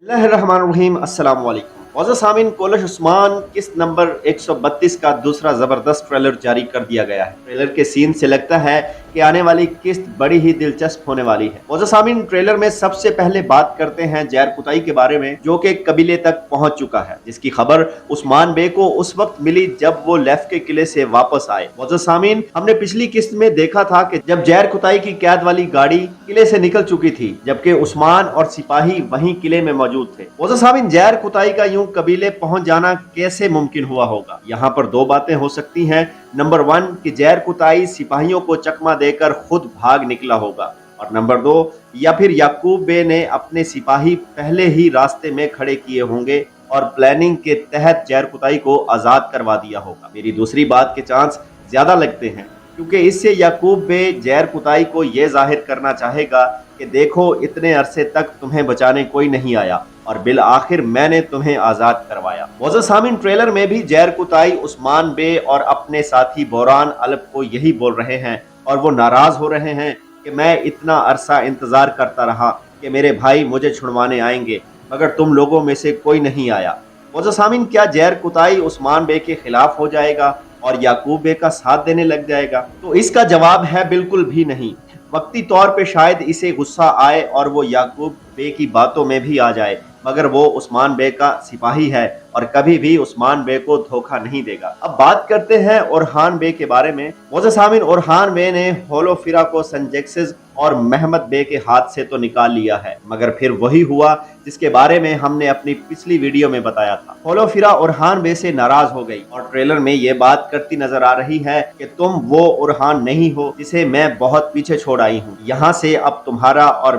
बिस्मिल्लाहिर्रहमानिर्रहीम, अस्सलाम वालेकुम। मौजूद सामीन, कोलश उस्मान किस्त नंबर 132 का दूसरा जबरदस्त ट्रेलर जारी कर दिया गया है। ट्रेलर के सीन से लगता है कि आने वाली किस्त बड़ी ही दिलचस्प होने वाली है। मौजूद सामीन, ट्रेलर में सबसे पहले बात करते हैं जैर कुताई के बारे में, जो कि कबीले तक पहुंच चुका है, जिसकी खबर उस्मान बे को उस वक्त मिली जब वो लेफ के किले से वापस आए। मौजूद सामीन, हमने पिछली किस्त में देखा था कि जब जैर कुताई की कैद वाली गाड़ी किले से निकल चुकी थी, जबकि उस्मान और सिपाही वहीं किले में मौजूद थे। मौजूद सामीन, जैर कुताई का यूं कबीले पहुंच जाना कैसे मुमकिन हुआ होगा? यहाँ पर दो बातें हो सकती हैं। नंबर 1 कि जैर कुताई सिपाहियों को चकमा देकर खुद भाग निकला होगा, और नंबर 2, या फिर याकूब बे ने अपने सिपाही पहले ही रास्ते में खड़े किए होंगे और प्लानिंग के तहत जैर कुताई को आजाद करवा दिया होगा। मेरी दूसरी बात के चांस ज्यादा लगते हैं, क्योंकि इससे याकूब बे जैर कुताई को यह जाहिर करना चाहेगा कि देखो, इतने अरसे तक तुम्हें बचाने कोई नहीं आया और बिल आखिर मैंने तुम्हें आजाद करवाया। मौजूद सामीन, ट्रेलर में भी जैर कुताई उस्मान बे और अपने साथी बोरान अलब को यही बोल रहे हैं, और वो नाराज हो रहे हैं कि मैं इतना अरसा इंतजार करता रहा कि मेरे भाई मुझे छुड़वाने आएंगे, मगर तुम लोगों में से कोई नहीं आया। मौजूद सामीन, क्या जैर कुताई उस्मान बे के खिलाफ हो जाएगा और याकूब बे का साथ देने लग जाएगा? तो इसका जवाब है बिल्कुल भी नहीं। वक्ती तौर पे शायद इसे गुस्सा आए और वो याकूब बे की बातों में भी आ जाए, मगर वो उस्मान बे का सिपाही है और कभी भी उस्मान बे को धोखा नहीं देगा। अब बात करते हैं ओरहान बे के बारे में। मौजूद सामीन, ओरहान बे ने होलोफिरा को संजेक्सिस और महमद बे के हाथ से तो निकाल लिया है, मगर फिर वही हुआ जिसके बारे में हमने अपनी पिछली वीडियो में बताया था। होलोफिरा ओरहान बे से नाराज हो गई और ट्रेलर में ये बात करती नजर आ रही है कि तुम वो ओरहान नहीं हो जिसे मैं बहुत पीछे छोड़ आई हूँ। यहाँ से अब तुम्हारा और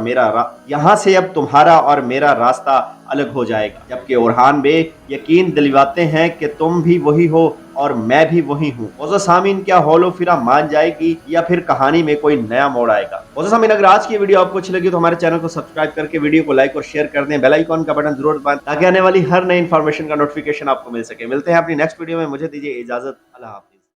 मेरा रास्ता अलग हो जाएगा। जबकि ओरहान बे यकीन दिलवाते हैं कि तुम भी वही हो और मैं भी वही हूँ। मौजूद सामीन, क्या होलोफिरा मान जाएगी या फिर कहानी में कोई नया मोड़ आएगा? मौजूद सामीन, अगर आज की वीडियो आपको अच्छी लगी तो हमारे चैनल को सब्सक्राइब करके वीडियो को लाइक और शेयर कर दें। बेल आइकॉन का बटन जरूर दबाएं ताकि आने वाली हर नई इंफॉर्मेशन का नोटिफिकेशन आपको मिल सके। मिलते हैं अपनी नेक्स्ट वीडियो में। मुझे दीजिए इजाजत। अल्लाह हाफिज।